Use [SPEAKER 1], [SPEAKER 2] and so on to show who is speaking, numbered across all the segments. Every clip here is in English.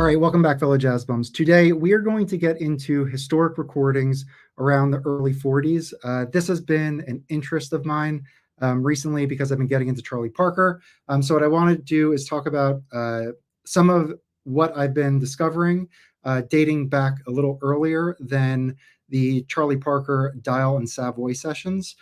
[SPEAKER 1] right, welcome back, fellow jazz bums. Today, we are going to get into historic recordings around the early 40s. This has been an interest of mine recently because I've been getting into Charlie Parker. So what I want to do is talk about some of what I've been discovering dating back a little earlier than the Charlie Parker Dial and Savoy sessions.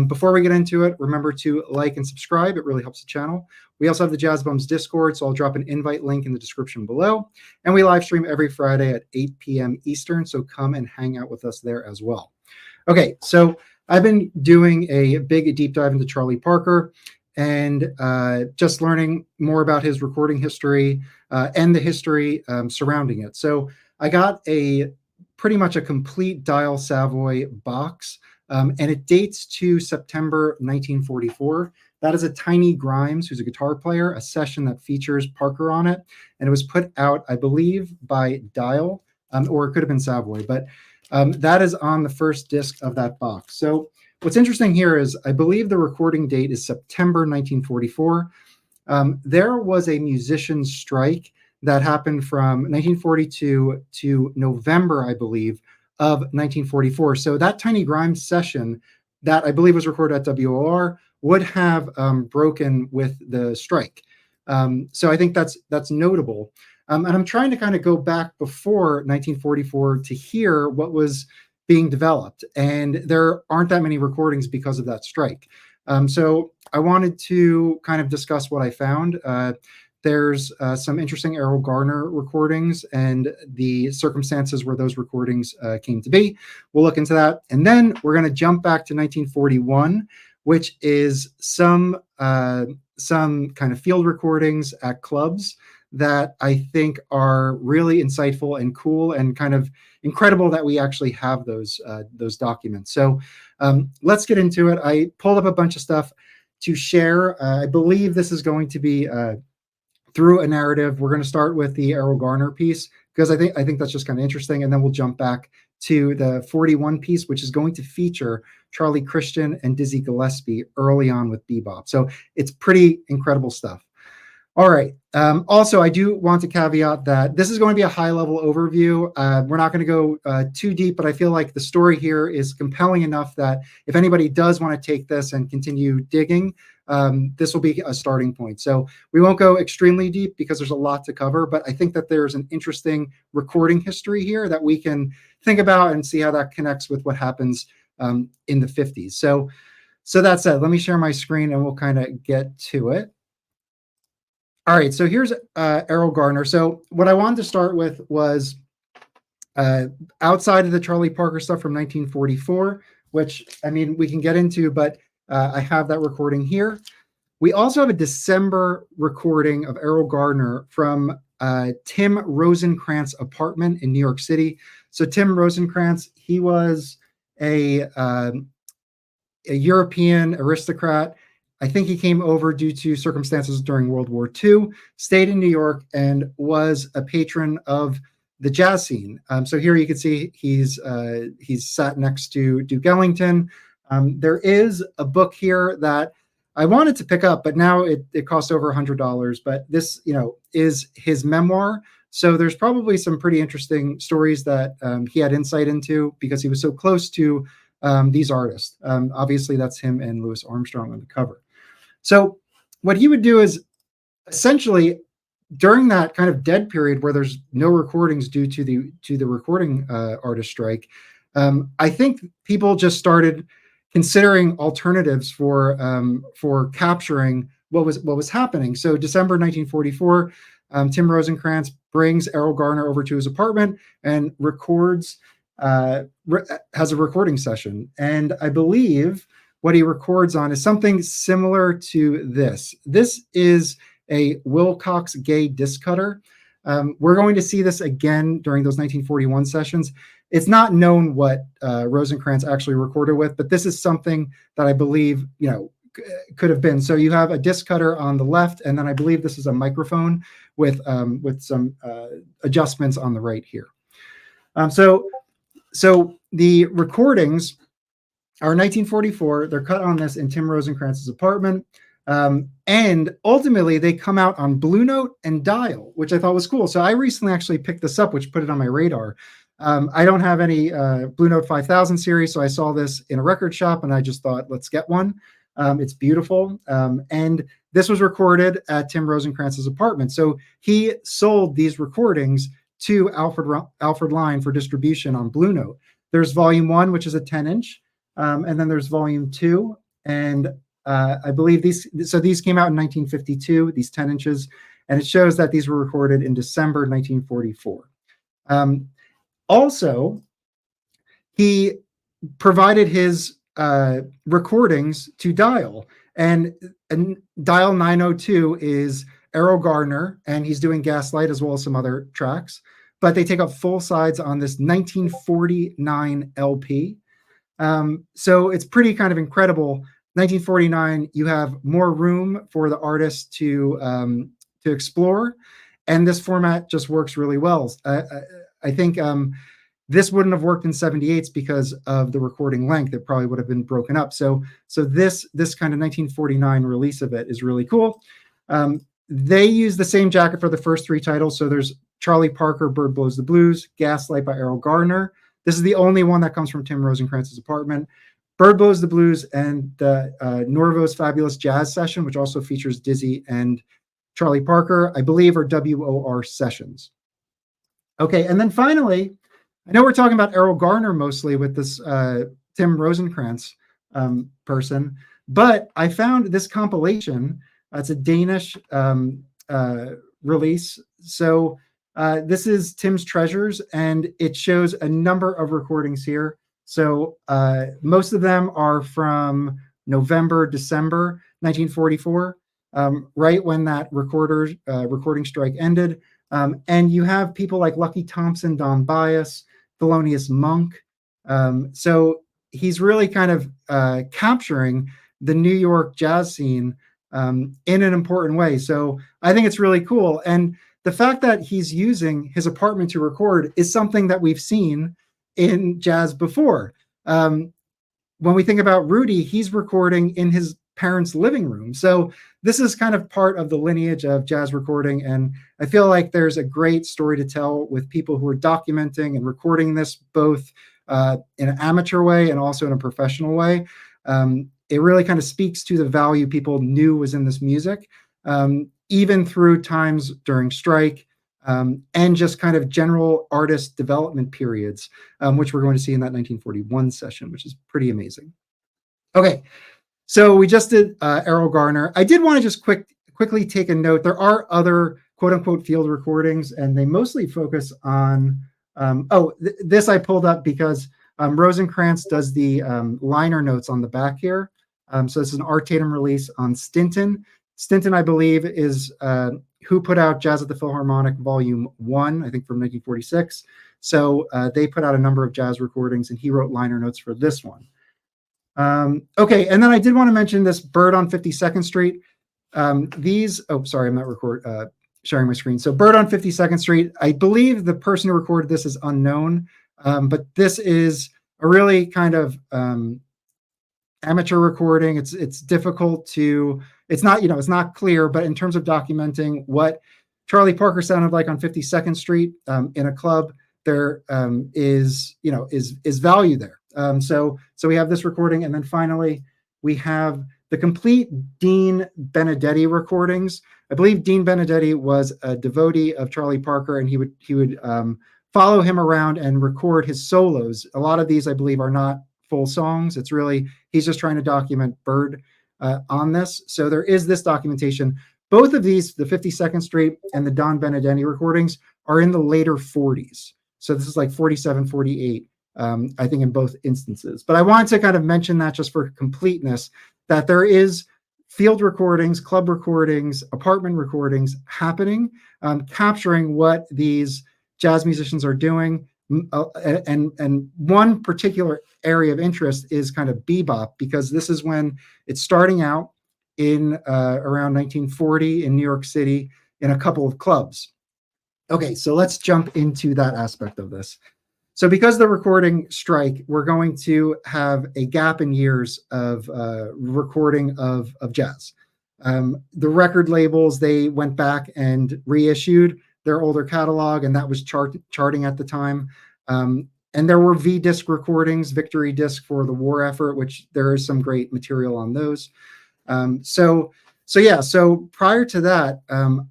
[SPEAKER 1] Before we get into it, remember to like and subscribe. It really helps the channel. We also have the Jazz Bums Discord, so I'll drop an invite link in the description below. And we live stream every Friday at 8 p.m. Eastern, so come and hang out with us there as well. Okay, so I've been doing a big deep dive into Charlie Parker and just learning more about his recording history and the history surrounding it. So I got pretty much a complete Dial Savoy box, and it dates to September 1944. That is a Tiny Grimes, who's a guitar player, a session that features Parker on it. And it was put out, I believe, by Dial, or it could have been Savoy. But that is on the first disc of that box. So what's interesting here is I believe the recording date is September 1944. There was a musician's strike that happened from 1942 to November, I believe, of 1944. So that Tiny Grimes session that I believe was recorded at WOR would have broken with the strike. So I think that's notable. And I'm trying to kind of go back before 1944 to hear what was being developed. And there aren't that many recordings because of that strike. So I wanted to kind of discuss what I found. There's some interesting Errol Garner recordings and the circumstances where those recordings came to be. We'll look into that. And then we're going to jump back to 1941, which is some kind of field recordings at clubs that I think are really insightful and cool and kind of incredible that we actually have those documents. So let's get into it. I pulled up a bunch of stuff to share. I believe this is going to be through a narrative. We're going to start with the Errol Garner piece because I think that's just kind of interesting, and then we'll jump back to the 41 piece, which is going to feature Charlie Christian and Dizzy Gillespie early on with Bebop. So it's pretty incredible stuff. All right. Also, I do want to caveat that this is going to be a high-level overview. We're not going to go too deep, but I feel like the story here is compelling enough that if anybody does want to take this and continue digging, this will be a starting point. So we won't go extremely deep because there's a lot to cover, but I think that there's an interesting recording history here that we can think about and see how that connects with what happens in the 50s. So that said, let me share my screen and we'll kind of get to it. All right, so here's Errol Garner. So what I wanted to start with was outside of the Charlie Parker stuff from 1944, which, I mean, we can get into, but I have that recording here. We also have a December recording of Errol Garner from Timme Rosenkrantz apartment in New York City. So Timme Rosenkrantz, he was a European aristocrat. I think he came over due to circumstances during World War II, stayed in New York, and was a patron of the jazz scene. So here you can see he's sat next to Duke Ellington. There is a book here that I wanted to pick up, but now it costs over $100. But this, is his memoir. So there's probably some pretty interesting stories that he had insight into because he was so close to these artists. Obviously, that's him and Louis Armstrong on the cover. So what he would do is essentially during that kind of dead period where there's no recordings due to the recording artist strike, I think people just started considering alternatives for capturing what was happening. So December 1944, Timme Rosenkrantz brings Errol Garner over to his apartment and records, has a recording session. And I believe what he records on is something similar to this. This is a Wilcox Gay disc cutter. We're going to see this again during those 1941 sessions. It's not known what Rosenkrantz actually recorded with, but this is something that I believe, could have been. So you have a disc cutter on the left, and then I believe this is a microphone with some adjustments on the right here. So the recordings are 1944. They're cut on this in Timme Rosenkrantz's apartment. And ultimately, they come out on Blue Note and Dial, which I thought was cool. So I recently actually picked this up, which put it on my radar. I don't have any Blue Note 5000 series, so I saw this in a record shop, and I just thought, let's get one. It's beautiful. And this was recorded at Tim Rosencrantz's apartment. So he sold these recordings to Alfred Line for distribution on Blue Note. There's volume 1, which is a 10-inch, and then there's volume 2. And I believe these came out in 1952, these 10 inches, and it shows that these were recorded in December 1944. Also, he provided his recordings to Dial, and Dial 902 is Errol Garner, and he's doing Gaslight as well as some other tracks, but they take up full sides on this 1949 LP. So it's pretty kind of incredible. 1949, you have more room for the artist to explore, and this format just works really well. I think this wouldn't have worked in 78s because of the recording length. It probably would have been broken up. So this kind of 1949 release of it is really cool. They use the same jacket for the first 3 titles. So there's Charlie Parker, Bird Blows the Blues, Gaslight by Errol Garner. This is the only one that comes from Tim Rosencrantz's apartment. Bird Blows the Blues and Norvo's Fabulous Jazz Session, which also features Dizzy and Charlie Parker, I believe are WOR sessions. Okay, and then finally, I know we're talking about Errol Garner mostly with this Tim Rosenkrantz person, but I found this compilation. It's a Danish release. So this is Tim's Treasures, and it shows a number of recordings here. So most of them are from November, December 1944, right when that recording strike ended. And you have people like Lucky Thompson, Don Byas, Thelonious Monk. So he's really kind of capturing the New York jazz scene in an important way. So I think it's really cool. And the fact that he's using his apartment to record is something that we've seen in jazz before. When we think about Rudy, he's recording in his parents' living room. So this is kind of part of the lineage of jazz recording. And I feel like there's a great story to tell with people who are documenting and recording this both in an amateur way and also in a professional way. It really kind of speaks to the value people knew was in this music, even through times during strike, and just kind of general artist development periods, which we're going to see in that 1941 session, which is pretty amazing. Okay, so we just did Errol Garner. I did want to just quickly take a note. There are other quote-unquote field recordings, and they mostly focus on, this I pulled up because Rosenkrantz does the liner notes on the back here. So this is an Art Tatum release on Stinton. Stinton, I believe, is who put out Jazz at the Philharmonic Volume 1, I think from 1946. So they put out a number of jazz recordings, and he wrote liner notes for this one. Okay, and then I did want to mention this Bird on 52nd Street. Sorry, I'm not sharing my screen. So Bird on 52nd Street, I believe the person who recorded this is unknown, but this is a really kind of amateur recording. It's difficult to, it's not clear, but in terms of documenting what Charlie Parker sounded like on 52nd Street in a club, there is value there. So we have this recording, and then finally we have the complete Dean Benedetti recordings. I believe Dean Benedetti was a devotee of Charlie Parker, and he would follow him around and record his solos. A lot of these, I believe, are not full songs. It's really, he's just trying to document Bird on this. So there is this documentation. Both of these, the 52nd Street and the Don Benedetti recordings, are in the later 40s. So this is like 47, 48, I think, in both instances. But I wanted to kind of mention that just for completeness, that there is field recordings, club recordings, apartment recordings happening, capturing what these jazz musicians are doing. And one particular area of interest is kind of bebop, because this is when it's starting out in around 1940 in New York City in a couple of clubs. Okay, so let's jump into that aspect of this. So because of the recording strike, we're going to have a gap in years of recording of jazz. The record labels, they went back and reissued their older catalog, and that was charting at the time. And there were V-disc recordings, Victory Disc for the war effort, which there is some great material on those. So prior to that,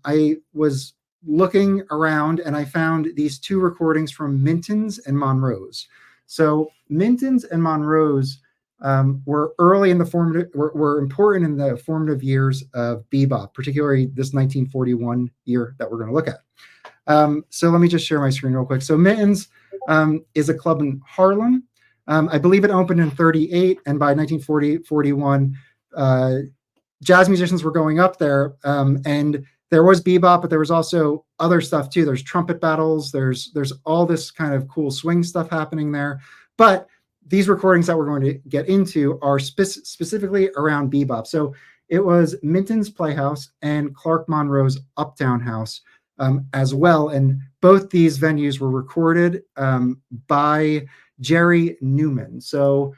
[SPEAKER 1] I was looking around and I found these two recordings from Minton's and Monroe's. So Minton's and Monroe's were early in the formative, were important in the formative years of bebop, particularly this 1941 year that we're going to look at. So let me just share my screen real quick. So Minton's is a club in Harlem. I believe it opened in 38, and by 1940-41, jazz musicians were going up there, and there was bebop, but there was also other stuff too. There's trumpet battles. There's all this kind of cool swing stuff happening there. But these recordings that we're going to get into are specifically around bebop. So it was Minton's Playhouse and Clark Monroe's Uptown House as well. And both these venues were recorded by Jerry Newman. So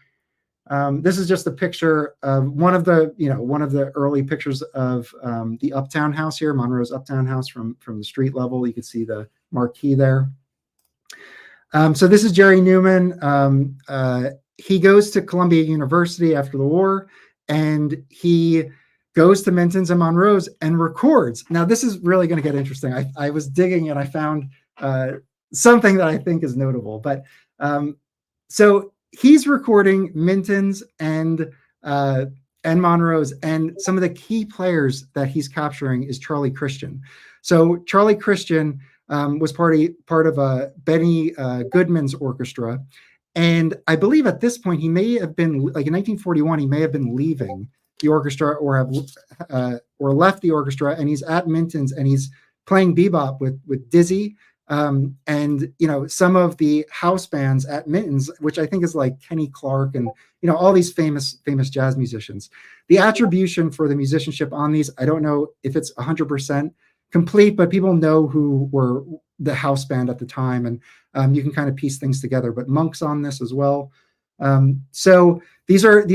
[SPEAKER 1] this is just a picture of one of the early pictures of the Uptown House here, Monroe's Uptown House from the street level. You can see the marquee there. So this is Jerry Newman. He goes to Columbia University after the war, and he goes to Minton's and Monroe's and records. Now, this is really going to get interesting. I was digging and I found something that I think is notable. But so he's recording Minton's and Monroe's, and some of the key players that he's capturing is Charlie Christian. So Charlie Christian was part of Benny Goodman's orchestra, and I believe at this point he may have been, like in 1941, he may have been leaving the orchestra or left the orchestra, and he's at Minton's and he's playing bebop with Dizzy. And some of the house bands at Minton's, which I think is like Kenny Clark and all these famous jazz musicians. The attribution for the musicianship on these, I don't know if it's 100% complete, but people know who were the house band at the time, and you can kind of piece things together. But Monk's on this as well. So these are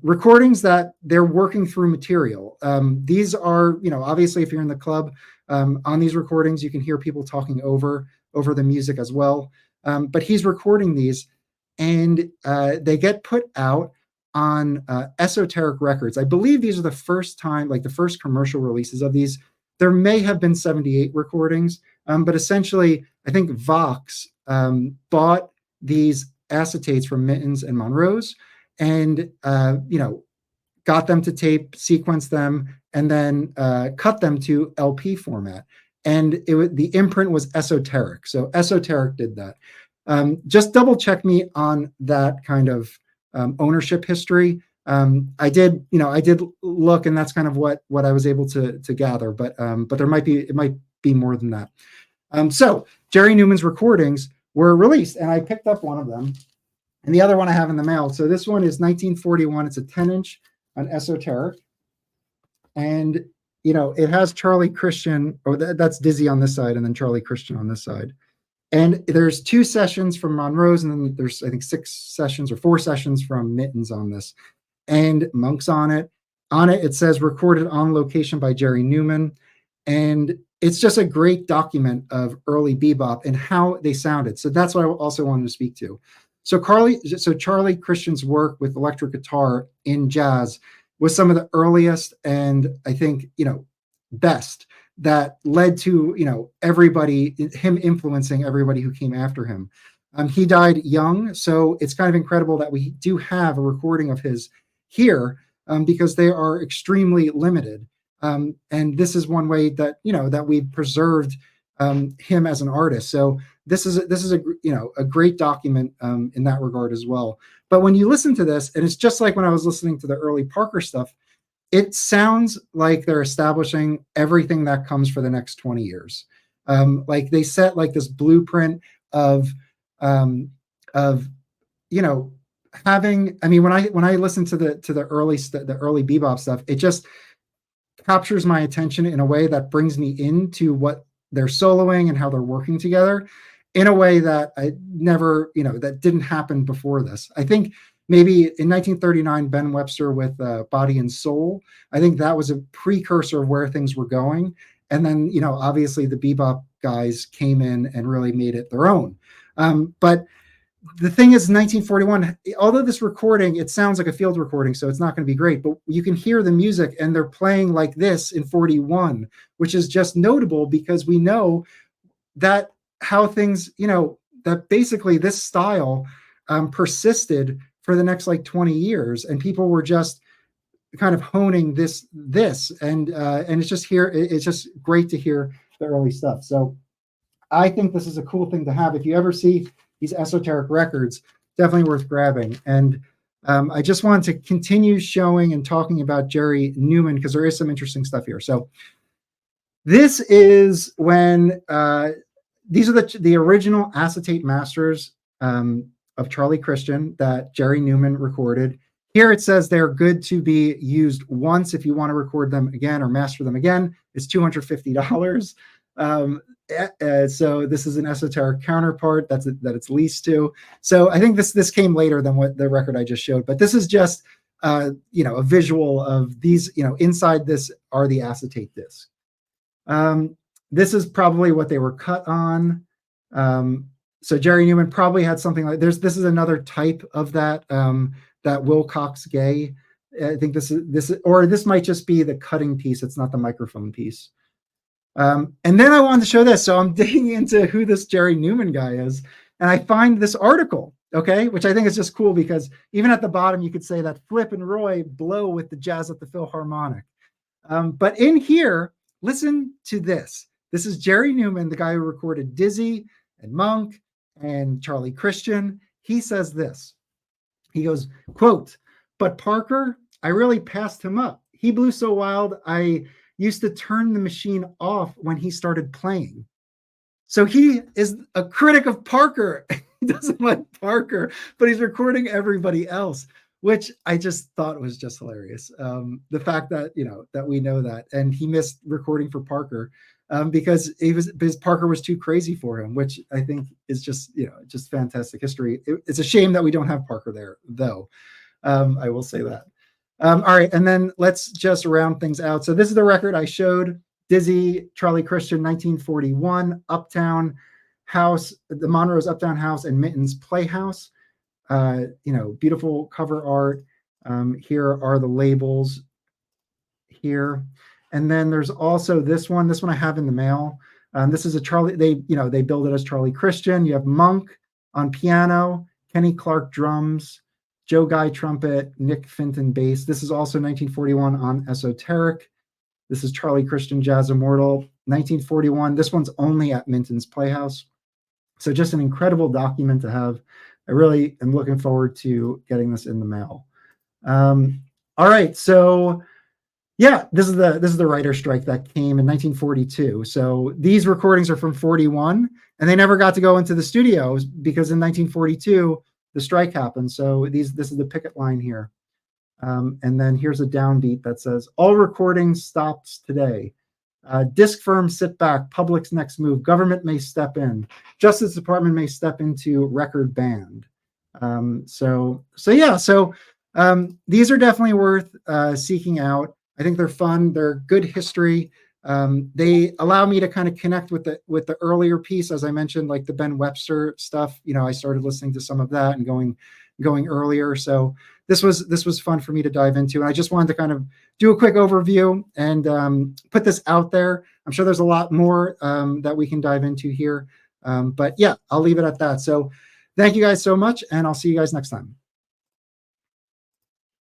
[SPEAKER 1] recordings that they're working through material. These are, obviously if you're in the club, on these recordings, you can hear people talking over the music as well. But he's recording these, and they get put out on Esoteric Records. I believe these are the first time, like the first commercial releases of these. There may have been 78 recordings, but essentially, I think Vox bought these acetates from Minton's and Monroe's, and got them to tape, sequence them, and then cut them to LP format. And the imprint was Esoteric. So Esoteric did that. Just double check me on that kind of ownership history. I did look, and that's kind of what I was able to gather. But it might be more than that. So Jerry Newman's recordings were released, and I picked up one of them, and the other one I have in the mail. So this one is 1941. It's a 10-inch on Esoteric, and it has Charlie Christian, or that's Dizzy on this side, and then Charlie Christian on this side. And there's 2 sessions from Monroe's, and then there's, I think, 6 sessions or 4 sessions from Minton's on this, and Monk's on it. On it, it says recorded on location by Jerry Newman, and it's just a great document of early bebop and how they sounded. So that's what I also wanted to speak to. So Charlie Christian's work with electric guitar in jazz was some of the earliest, and I think, best, that led to, everybody, him influencing everybody who came after him. He died young, so it's kind of incredible that we do have a recording of his here, because they are extremely limited. And this is one way that, that we've preserved him as an artist. So this is a great document in that regard as well. But when you listen to this, and it's just like when I was listening to the early Parker stuff, it sounds like they're establishing everything that comes for the next 20 years. Like they set like this blueprint of having. I mean, when I listen to the early bebop stuff, it just captures my attention in a way that brings me into what they're soloing and how they're working together in a way that I never, that didn't happen before this. I think maybe in 1939, Ben Webster with Body and Soul. I think that was a precursor of where things were going. And then, obviously the bebop guys came in and really made it their own. But the thing is, 1941, although this recording, it sounds like a field recording, so it's not going to be great, but you can hear the music and they're playing like this in 41, which is just notable because we know that how things, that basically this style persisted for the next like 20 years, and people were just kind of honing this, and it's just here. It's just great to hear the early stuff. So I think this is a cool thing to have. If you ever see these esoteric records, definitely worth grabbing. And I just wanted to continue showing and talking about Jerry Newman because there is some interesting stuff here. So this is when these are the original acetate masters of Charlie Christian that Jerry Newman recorded. Here it says they're good to be used once. If you want to record them again or master them again, it's $250. So this is an esoteric counterpart that it's leased to. So I think this came later than what the record I just showed, but this is just a visual of these. Inside this are the acetate discs. This is probably what they were cut on. So Jerry Newman probably had something like this is another type of that that Wilcox Gay. I think this might just be the cutting piece. It's not the microphone piece. And then I wanted to show this. So I'm digging into who this Jerry Newman guy is. And I find this article, okay, which I think is just cool because even at the bottom, you could say that Flip and Roy blow with the jazz at the Philharmonic. But in here, listen to this. This is Jerry Newman, the guy who recorded Dizzy and Monk and Charlie Christian. He says this. He goes, quote, "But Parker, I really passed him up. He blew so wild, I used to turn the machine off when he started playing." So he is a critic of Parker. He doesn't like Parker, but he's recording everybody else, which I just thought was just hilarious. The fact that, that we know that, and he missed recording for Parker because Parker was too crazy for him, which I think is just, just fantastic history. It's a shame that we don't have Parker there, though. I will say that. All right, and then let's just round things out. So this is the record I showed. Dizzy, Charlie Christian, 1941, Uptown House, the Monroe's Uptown House, and Minton's Playhouse. Beautiful cover art. Here are the labels here. And then there's also this one. This one I have in the mail. This is a Charlie, they build it as Charlie Christian. You have Monk on piano, Kenny Clark drums, Joe Guy trumpet, Nick Finton bass. This is also 1941 on Esoteric. This is Charlie Christian Jazz Immortal, 1941. This one's only at Minton's Playhouse. So just an incredible document to have. I really am looking forward to getting this in the mail. All right, so yeah, this is the writer strike that came in 1942. So these recordings are from 41, and they never got to go into the studios because in 1942 the strike happened. So this is the picket line here. And then here's a downbeat that says, "All recordings stops today. Disc firms sit back. Public's next move. Government may step in. Justice Department may step into record band." So these are definitely worth seeking out. I think they're fun. They're good history. They allow me to kind of connect with the earlier piece, as I mentioned, like the Ben Webster stuff. I started listening to some of that and going earlier. So this was fun for me to dive into. And I just wanted to kind of do a quick overview and put this out there. I'm sure there's a lot more that we can dive into here. But yeah, I'll leave it at that. So thank you guys so much, and I'll see you guys next time.